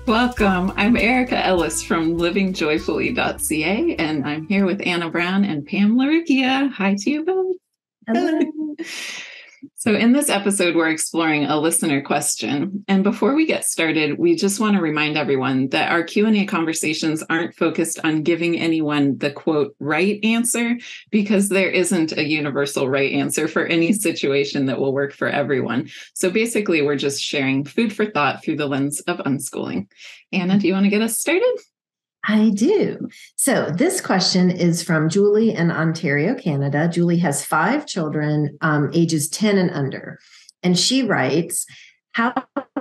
Welcome. I'm Erika Ellis from livingjoyfully.ca, and I'm here with Anna Brown and Pam Laricchia. Hi to you both. Hello. So in this episode, we're exploring a listener question. And before we get started, we just want to remind everyone that our Q&A conversations aren't focused on giving anyone the quote right answer, because there isn't a universal right answer for any situation that will work for everyone. So basically, we're just sharing food for thought through the lens of unschooling. Anna, do you want to get us started? I do. So this question is from Julie in Ontario, Canada. Julie has 5 children, ages 10 and under. And she writes, how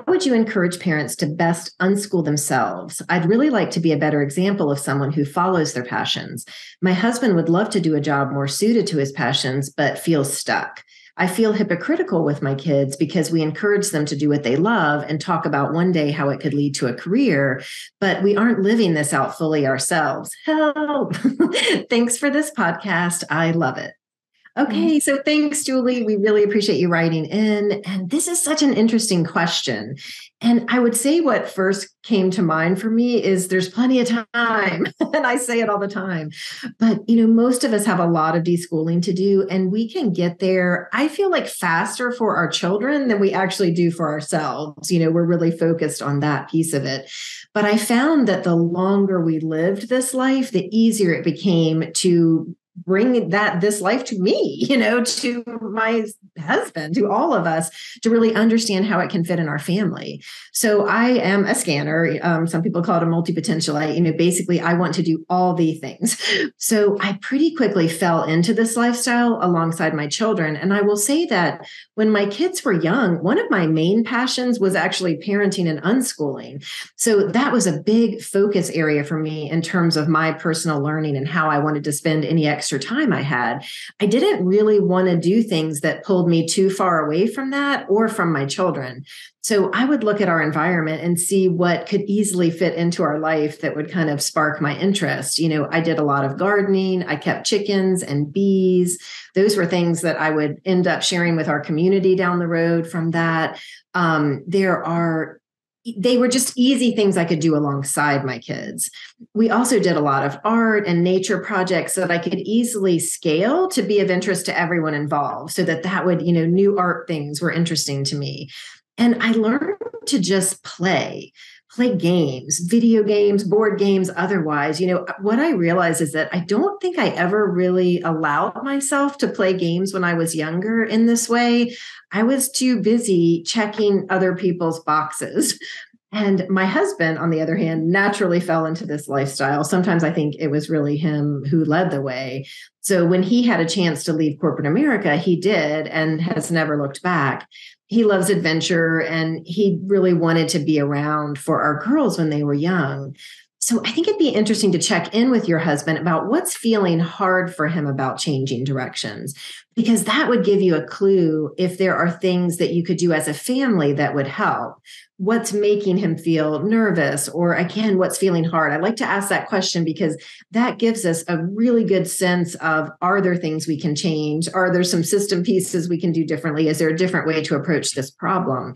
would you encourage parents to best unschool themselves? I'd really like to be a better example of someone who follows their passions. My husband would love to do a job more suited to his passions, but feels stuck. I feel hypocritical with my kids because we encourage them to do what they love and talk about one day how it could lead to a career, but we aren't living this out fully ourselves. Help! Thanks for this podcast. I love it. Okay, so thanks, Julie. We really appreciate you writing in. And this is such an interesting question. And I would say what first came to mind for me is there's plenty of time. And I say it all the time. But, most of us have a lot of deschooling to do, and we can get there, I feel like, faster for our children than we actually do for ourselves. We're really focused on that piece of it. But I found that the longer we lived this life, the easier it became to bring this life to me, to my husband, to all of us, to really understand how it can fit in our family. So I am a scanner. Some people call it a multi-potential. Basically I want to do all the things. So I pretty quickly fell into this lifestyle alongside my children. And I will say that when my kids were young, one of my main passions was actually parenting and unschooling. So that was a big focus area for me in terms of my personal learning and how I wanted to spend any extra time I had. I didn't really want to do things that pulled me too far away from that or from my children. So I would look at our environment and see what could easily fit into our life that would kind of spark my interest. I did a lot of gardening. I kept chickens and bees. Those were things that I would end up sharing with our community down the road from that. They were just easy things I could do alongside my kids. We also did a lot of art and nature projects so that I could easily scale to be of interest to everyone involved, so that would, new art things were interesting to me. And I learned to just play games, video games, board games, otherwise. What I realized is that I don't think I ever really allowed myself to play games when I was younger in this way. I was too busy checking other people's boxes. And my husband, on the other hand, naturally fell into this lifestyle. Sometimes I think it was really him who led the way. So when he had a chance to leave corporate America, he did, and has never looked back. He loves adventure, and he really wanted to be around for our girls when they were young. So I think it'd be interesting to check in with your husband about what's feeling hard for him about changing directions, because that would give you a clue if there are things that you could do as a family that would help. What's making him feel nervous, or again, what's feeling hard? I like to ask that question because that gives us a really good sense of, are there things we can change? Are there some system pieces we can do differently? Is there a different way to approach this problem?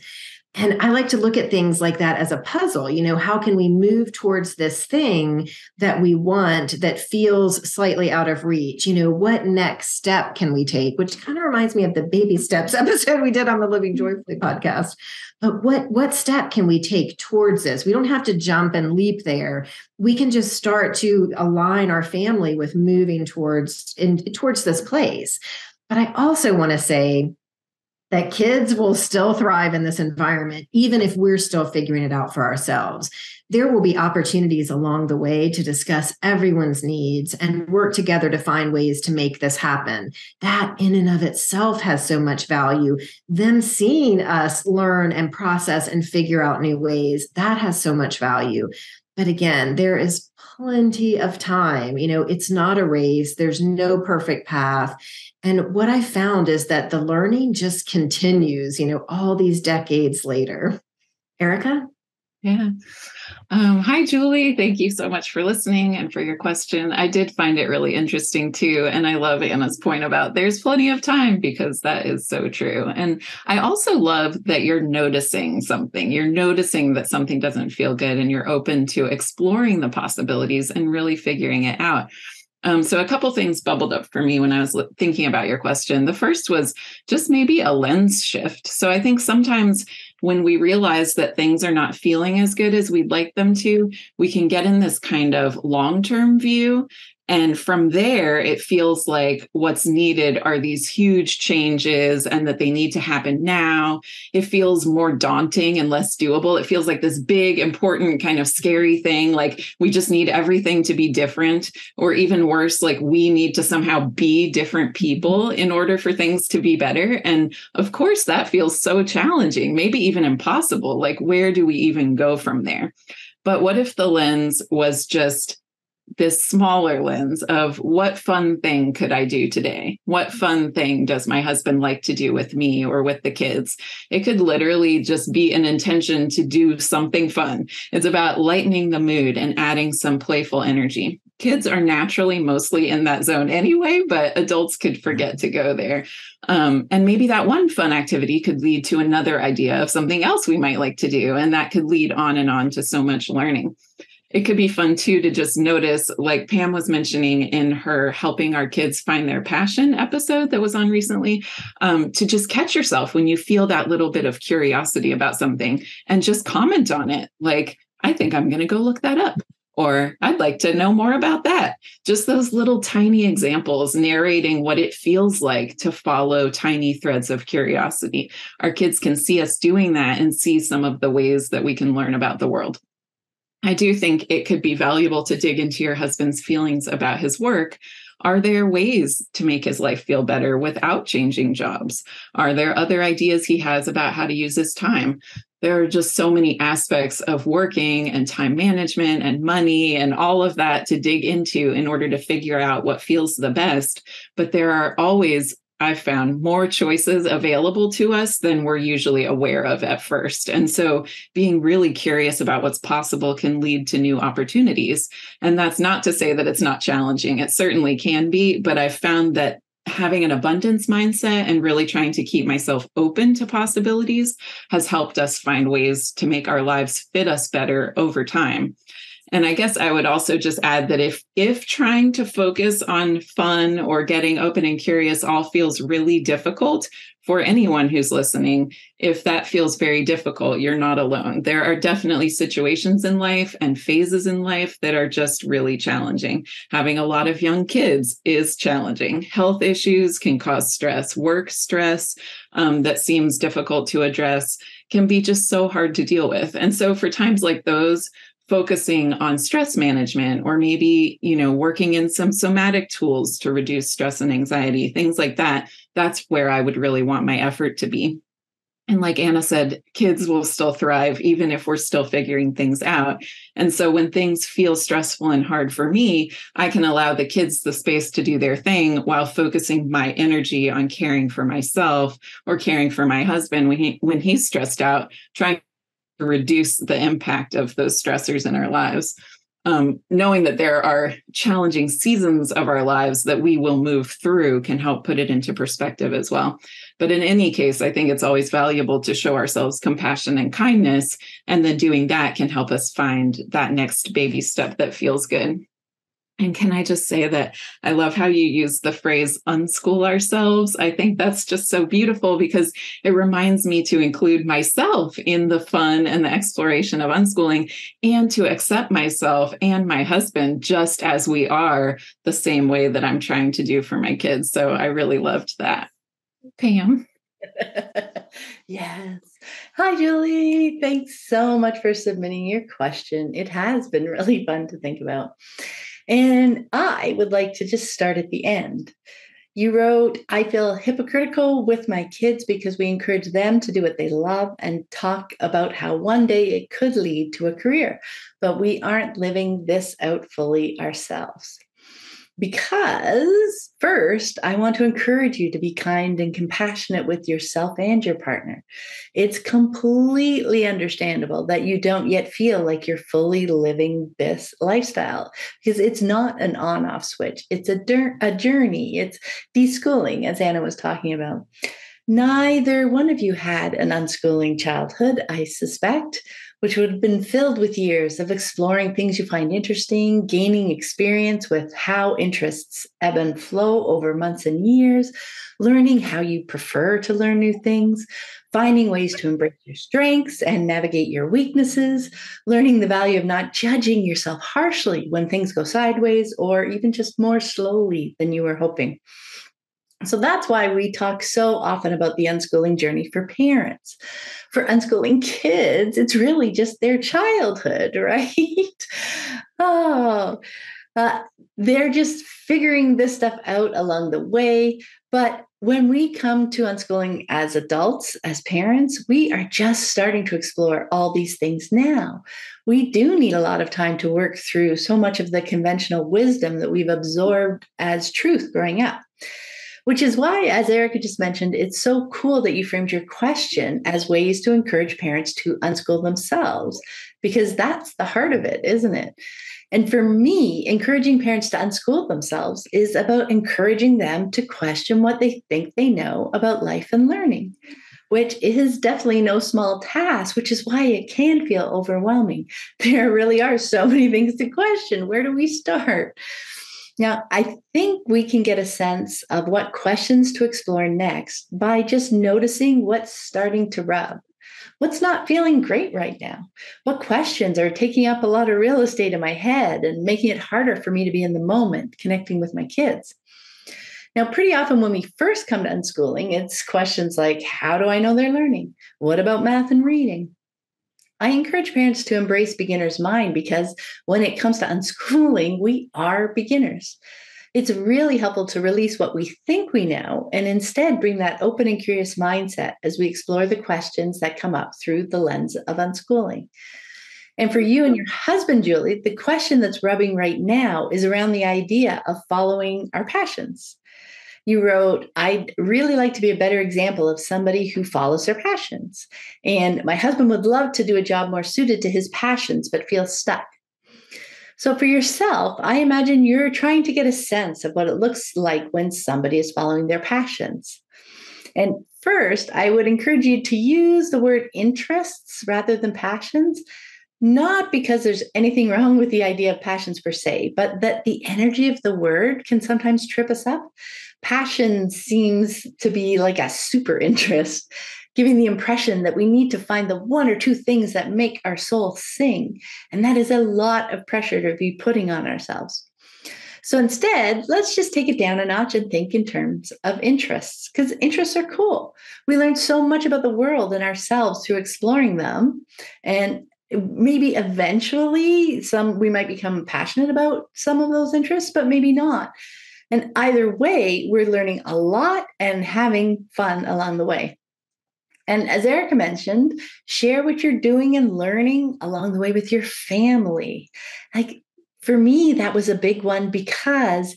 And I like to look at things like that as a puzzle. How can we move towards this thing that we want that feels slightly out of reach? What next step can we take? Which kind of reminds me of the baby steps episode we did on the Living Joyfully podcast. But what step can we take towards this? We don't have to jump and leap there. We can just start to align our family with moving towards this place. But I also want to say that kids will still thrive in this environment, even if we're still figuring it out for ourselves. There will be opportunities along the way to discuss everyone's needs and work together to find ways to make this happen. That in and of itself has so much value. Them seeing us learn and process and figure out new ways, that has so much value. But again, there is plenty of time. It's not a race. There's no perfect path. And what I found is that the learning just continues, all these decades later. Erika? Yeah. Hi, Julie. Thank you so much for listening and for your question. I did find it really interesting too. And I love Anna's point about there's plenty of time, because that is so true. And I also love that you're noticing something. You're noticing that something doesn't feel good, and you're open to exploring the possibilities and really figuring it out. So a couple things bubbled up for me when I was thinking about your question. The first was just maybe a lens shift. So I think sometimes when we realize that things are not feeling as good as we'd like them to, we can get in this kind of long-term view. And from there, it feels like what's needed are these huge changes and that they need to happen now. It feels more daunting and less doable. It feels like this big, important, kind of scary thing. Like we just need everything to be different, or even worse, like we need to somehow be different people in order for things to be better. And of course, that feels so challenging, maybe even impossible. Like, where do we even go from there? But what if the lens was just this smaller lens of what fun thing could I do today? What fun thing does my husband like to do with me or with the kids? It could literally just be an intention to do something fun. It's about lightening the mood and adding some playful energy. Kids are naturally mostly in that zone anyway, but adults could forget to go there. And maybe that one fun activity could lead to another idea of something else we might like to do. And that could lead on and on to so much learning. It could be fun too to just notice, like Pam was mentioning in her helping our kids find their passion episode that was on recently, to just catch yourself when you feel that little bit of curiosity about something and just comment on it. Like, I think I'm going to go look that up, or I'd like to know more about that. Just those little tiny examples narrating what it feels like to follow tiny threads of curiosity. Our kids can see us doing that and see some of the ways that we can learn about the world. I do think it could be valuable to dig into your husband's feelings about his work. Are there ways to make his life feel better without changing jobs? Are there other ideas he has about how to use his time? There are just so many aspects of working and time management and money and all of that to dig into in order to figure out what feels the best. But there are always, I've found, more choices available to us than we're usually aware of at first. And so being really curious about what's possible can lead to new opportunities. And that's not to say that it's not challenging. It certainly can be, but I've found that having an abundance mindset and really trying to keep myself open to possibilities has helped us find ways to make our lives fit us better over time. And I guess I would also just add that if trying to focus on fun or getting open and curious all feels really difficult for anyone who's listening, if that feels very difficult, you're not alone. There are definitely situations in life and phases in life that are just really challenging. Having a lot of young kids is challenging. Health issues can cause stress. Work stress that seems difficult to address can be just so hard to deal with. And so for times like those, focusing on stress management, or maybe, working in some somatic tools to reduce stress and anxiety, things like that, that's where I would really want my effort to be. And like Anna said, kids will still thrive even if we're still figuring things out. And so when things feel stressful and hard for me, I can allow the kids the space to do their thing while focusing my energy on caring for myself or caring for my husband when he's stressed out, trying to reduce the impact of those stressors in our lives. Knowing that there are challenging seasons of our lives that we will move through can help put it into perspective as well. But in any case, I think it's always valuable to show ourselves compassion and kindness, and then doing that can help us find that next baby step that feels good. And can I just say that I love how you use the phrase unschool ourselves. I think that's just so beautiful because it reminds me to include myself in the fun and the exploration of unschooling, and to accept myself and my husband just as we are, the same way that I'm trying to do for my kids. So I really loved that. Pam. Yes. Hi, Julie. Thanks so much for submitting your question. It has been really fun to think about. And I would like to just start at the end. You wrote, I feel hypocritical with my kids because we encourage them to do what they love and talk about how one day it could lead to a career, but we aren't living this out fully ourselves. Because first, I want to encourage you to be kind and compassionate with yourself and your partner. It's completely understandable that you don't yet feel like you're fully living this lifestyle, because it's not an on-off switch. It's a journey. It's deschooling, as Anna was talking about. Neither one of you had an unschooling childhood, I suspect, which would have been filled with years of exploring things you find interesting, gaining experience with how interests ebb and flow over months and years, learning how you prefer to learn new things, finding ways to embrace your strengths and navigate your weaknesses, learning the value of not judging yourself harshly when things go sideways or even just more slowly than you were hoping. So that's why we talk so often about the unschooling journey for parents. For unschooling kids, it's really just their childhood, right? oh, they're just figuring this stuff out along the way. But when we come to unschooling as adults, as parents, we are just starting to explore all these things now. We do need a lot of time to work through so much of the conventional wisdom that we've absorbed as truth growing up. Which is why, as Erika just mentioned, it's so cool that you framed your question as ways to encourage parents to unschool themselves, because that's the heart of it, isn't it? And for me, encouraging parents to unschool themselves is about encouraging them to question what they think they know about life and learning, which is definitely no small task, which is why it can feel overwhelming. There really are so many things to question. Where do we start? Now, I think we can get a sense of what questions to explore next by just noticing what's starting to rub. What's not feeling great right now? What questions are taking up a lot of real estate in my head and making it harder for me to be in the moment, connecting with my kids? Now, pretty often when we first come to unschooling, it's questions like, how do I know they're learning? What about math and reading? I encourage parents to embrace beginner's mind, because when it comes to unschooling, we are beginners. It's really helpful to release what we think we know and instead bring that open and curious mindset as we explore the questions that come up through the lens of unschooling. And for you and your husband, Julie, the question that's rubbing right now is around the idea of following our passions. You wrote, I'd really like to be a better example of somebody who follows their passions. And my husband would love to do a job more suited to his passions, but feels stuck. So for yourself, I imagine you're trying to get a sense of what it looks like when somebody is following their passions. And first, I would encourage you to use the word interests rather than passions, not because there's anything wrong with the idea of passions per se, but that the energy of the word can sometimes trip us up. Passion seems to be like a super interest, giving the impression that we need to find the one or two things that make our soul sing. And that is a lot of pressure to be putting on ourselves. So instead, let's just take it down a notch and think in terms of interests, because interests are cool. We learn so much about the world and ourselves through exploring them. And maybe eventually we might become passionate about some of those interests, but maybe not. And either way, we're learning a lot and having fun along the way. And as Erika mentioned, share what you're doing and learning along the way with your family. Like for me, that was a big one, because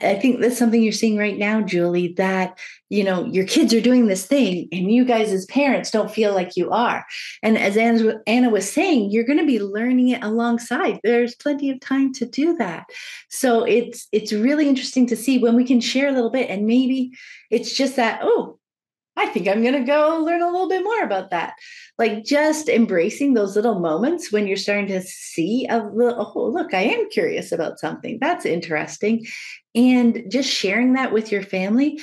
I think that's something you're seeing right now, Julie, that, your kids are doing this thing and you guys as parents don't feel like you are. And as Anna was saying, you're going to be learning it alongside. There's plenty of time to do that. So it's really interesting to see when we can share a little bit, and maybe it's just that, oh, I think I'm going to go learn a little bit more about that. Like just embracing those little moments when you're starting to see look, I am curious about something. That's interesting. And just sharing that with your family,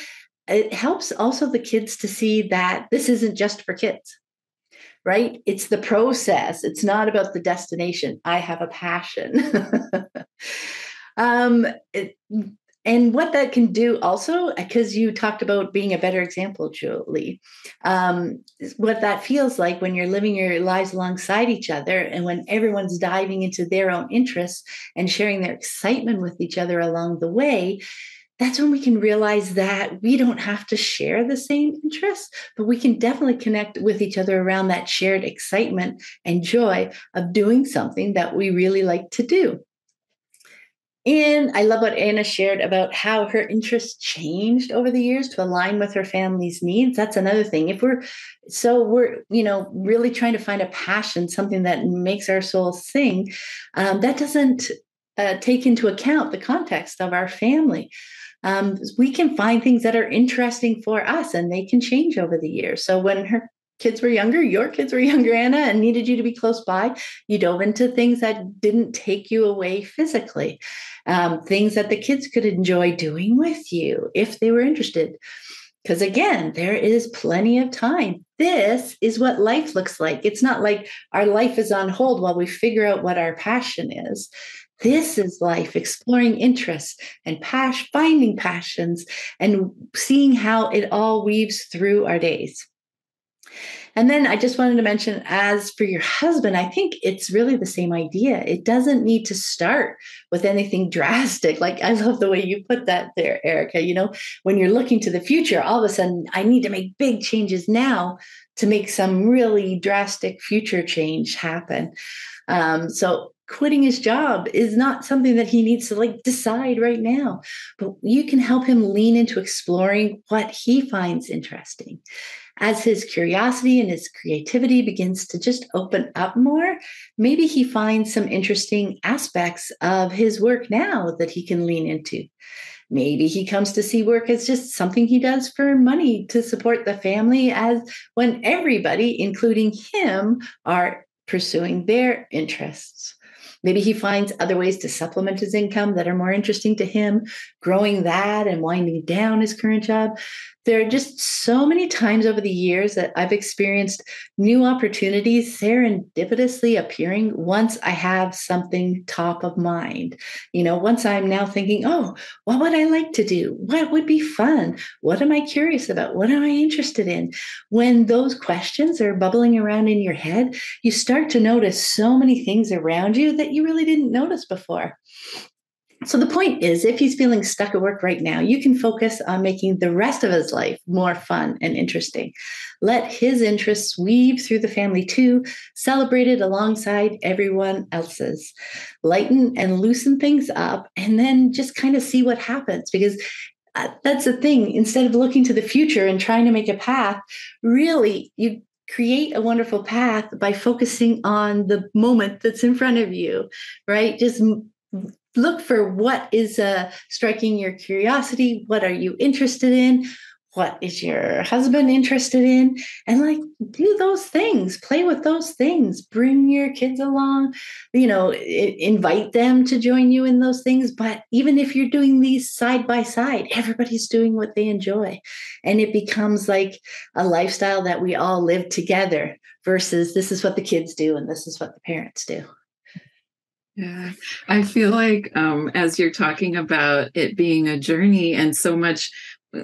it helps also the kids to see that this isn't just for kids, right? It's the process. It's not about the destination. I have a passion. And what that can do also, because you talked about being a better example, Julie, what that feels like when you're living your lives alongside each other, and when everyone's diving into their own interests and sharing their excitement with each other along the way, that's when we can realize that we don't have to share the same interests, but we can definitely connect with each other around that shared excitement and joy of doing something that we really like to do. And I love what Anna shared about how her interests changed over the years to align with her family's needs. That's another thing. If we're really trying to find a passion, something that makes our soul sing, that doesn't take into account the context of our family. We can find things that are interesting for us, and they can change over the years. So when her kids were younger, your kids were younger, Anna, and needed you to be close by, you dove into things that didn't take you away physically, things that the kids could enjoy doing with you if they were interested. Because again, there is plenty of time. This is what life looks like. It's not like our life is on hold while we figure out what our passion is. This is life, exploring interests and finding passions and seeing how it all weaves through our days. And then I just wanted to mention, as for your husband, I think it's really the same idea. It doesn't need to start with anything drastic. Like, I love the way you put that there, Erika. When you're looking to the future, all of a sudden, I need to make big changes now to make some really drastic future change happen. So quitting his job is not something that he needs to decide right now, but you can help him lean into exploring what he finds interesting. As his curiosity and his creativity begins to just open up more, maybe he finds some interesting aspects of his work now that he can lean into. Maybe he comes to see work as just something he does for money to support the family, as when everybody, including him, are pursuing their interests. Maybe he finds other ways to supplement his income that are more interesting to him, growing that and winding down his current job. There are just so many times over the years that I've experienced new opportunities serendipitously appearing once I have something top of mind. Once I'm now thinking, oh, what would I like to do? What would be fun? What am I curious about? What am I interested in? When those questions are bubbling around in your head, you start to notice so many things around you that you really didn't notice before. So the point is, if he's feeling stuck at work right now, you can focus on making the rest of his life more fun and interesting. Let his interests weave through the family too, celebrated alongside everyone else's. Lighten and loosen things up, and then just kind of see what happens. Because that's the thing. Instead of looking to the future and trying to make a path, really, you create a wonderful path by focusing on the moment that's in front of you, right? Just look for what is striking your curiosity. What are you interested in? What is your husband interested in? And do those things, play with those things, bring your kids along, invite them to join you in those things. But even if you're doing these side by side, everybody's doing what they enjoy. And it becomes like a lifestyle that we all live together versus this is what the kids do and this is what the parents do. Yeah, I feel like as you're talking about it being a journey and so much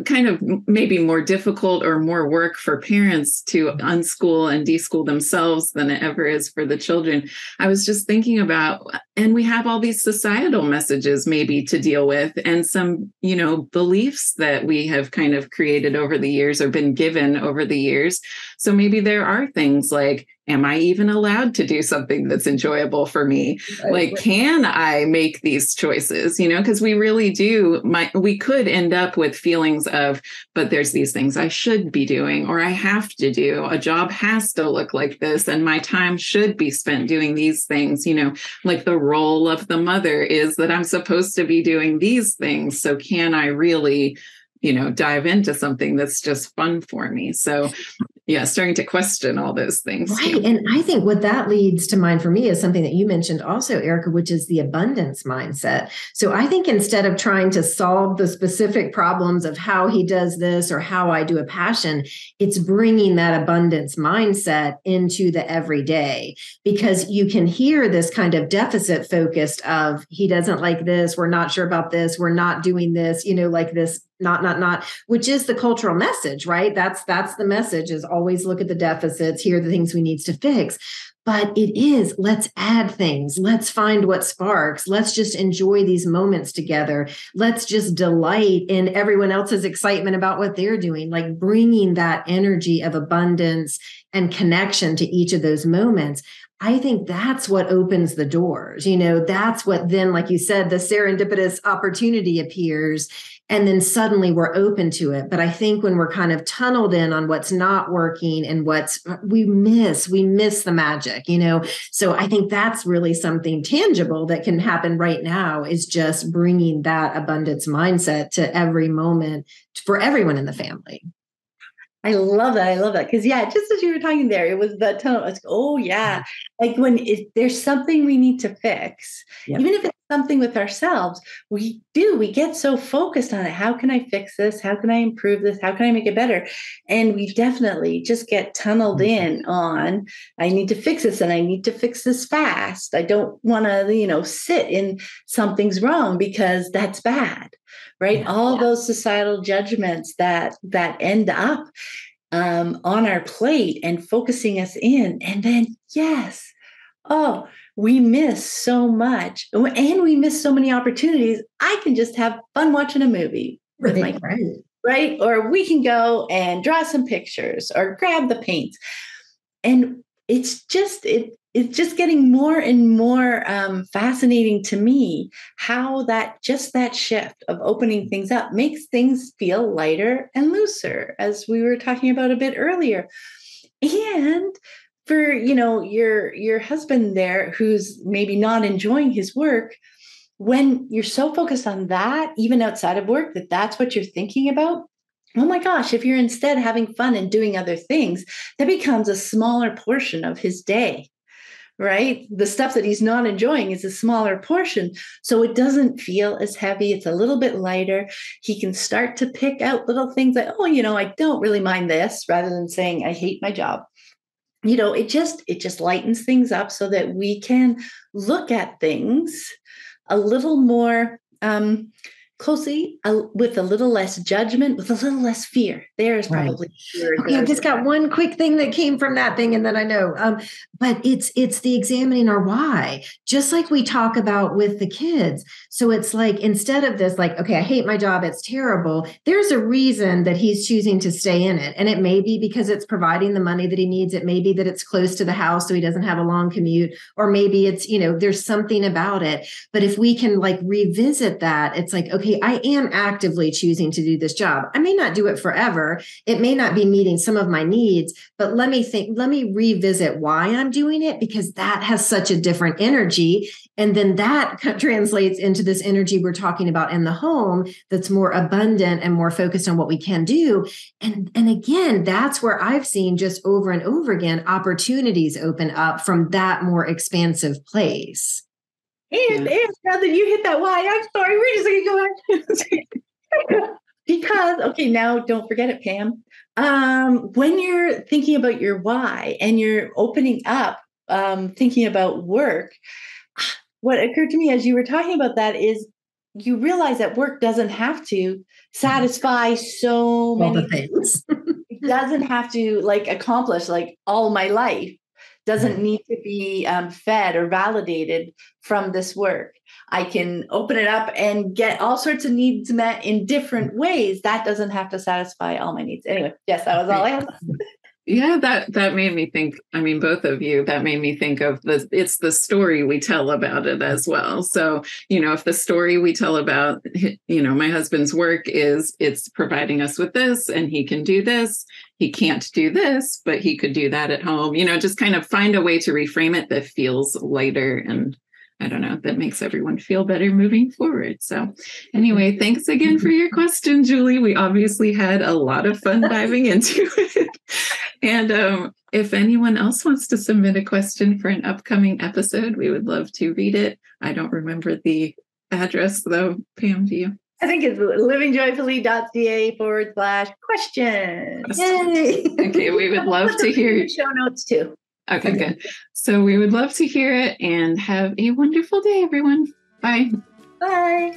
kind of maybe more difficult or more work for parents to unschool and deschool themselves than it ever is for the children. I was just thinking about, and we have all these societal messages maybe to deal with and some, beliefs that we have kind of created over the years or been given over the years. So maybe there are things like, am I even allowed to do something that's enjoyable for me? Right. Can I make these choices? Because we really do. We could end up with feelings of, but there's these things I should be doing, or I have to do. A job has to look like this, and my time should be spent doing these things. Like the role of the mother is that I'm supposed to be doing these things. So can I really, dive into something that's just fun for me? So yeah, starting to question all those things. Right. Too. And I think what that leads to mind for me is something that you mentioned also, Erika, which is the abundance mindset. So I think instead of trying to solve the specific problems of how he does this or how I do a passion, it's bringing that abundance mindset into the everyday, because you can hear this kind of deficit focused of he doesn't like this, we're not sure about this, we're not doing this, like this, not, which is the cultural message, right? That's the message, is always look at the deficits, here are the things we need to fix. But it is, let's add things. Let's find what sparks. Let's just enjoy these moments together. Let's just delight in everyone else's excitement about what they're doing, like bringing that energy of abundance and connection to each of those moments. I think that's what opens the doors. That's what then, like you said, the serendipitous opportunity appears. And then suddenly we're open to it. But I think when we're kind of tunneled in on what's not working and we miss the magic, So I think that's really something tangible that can happen right now, is just bringing that abundance mindset to every moment for everyone in the family. I love that. I love that. Because just as you were talking there, it was that tone. I was like, oh yeah. Like when there's something we need to fix, even if it's something with ourselves, we get so focused on it. How can I fix this? How can I improve this? How can I make it better? And we definitely just get tunneled in on, I need to fix this and I need to fix this fast. I don't want to, sit in something's wrong because that's bad. Right. All those societal judgments that end up on our plate and focusing us in. And then, we miss so much and we miss so many opportunities. I can just have fun watching a movie with my friends, right? Or we can go and draw some pictures or grab the paints. And it's just getting more and more fascinating to me how that shift of opening things up makes things feel lighter and looser, as we were talking about a bit earlier. And for, your husband there who's maybe not enjoying his work, when you're so focused on that, even outside of work, that's what you're thinking about. Oh my gosh, if you're instead having fun and doing other things, that becomes a smaller portion of his day. Right? The stuff that he's not enjoying is a smaller portion. So it doesn't feel as heavy. It's a little bit lighter. He can start to pick out little things like, I don't really mind this, rather than saying, I hate my job. It just lightens things up so that we can look at things a little more closely, with a little less judgment, with a little less fear. There's probably fear. Okay, I've just got one quick thing that came from that thing, and then I know. But it's the examining our why, just like we talk about with the kids. So it's like, instead of this, like, okay, I hate my job, it's terrible. There's a reason that he's choosing to stay in it. And it may be because it's providing the money that he needs. It may be that it's close to the house so he doesn't have a long commute, or maybe it's, there's something about it. But if we can like revisit that, it's like, okay, I am actively choosing to do this job. I may not do it forever. It may not be meeting some of my needs, but let me revisit why I'm doing it, because that has such a different energy. And then that translates into this energy we're talking about in the home that's more abundant and more focused on what we can do. And again, that's where I've seen just over and over again, opportunities open up from that more expansive place. And now that you hit that why, I'm sorry, we're just going to go back. Because, okay, now don't forget it, Pam. When you're thinking about your why and you're opening up, thinking about work, what occurred to me as you were talking about that is you realize that work doesn't have to satisfy so many things. It doesn't have to accomplish all my life. Doesn't need to be fed or validated from this work. I can open it up and get all sorts of needs met in different ways. That doesn't have to satisfy all my needs. Anyway, yes, that was all I had. Yeah, that made me think, both of you, that made me think of it's the story we tell about it as well. So, if the story we tell about, my husband's work is it's providing us with this and he can do this, he can't do this, but he could do that at home, just kind of find a way to reframe it that feels lighter and I don't know, that makes everyone feel better moving forward. So anyway, thanks again for your question, Julie. We obviously had a lot of fun diving into it. And if anyone else wants to submit a question for an upcoming episode, we would love to read it. I don't remember the address though. Pam, do you? I think it's livingjoyfully.ca/question. Yay! Okay, we would love to hear show notes too. Okay, good. So we would love to hear it and have a wonderful day, everyone. Bye. Bye.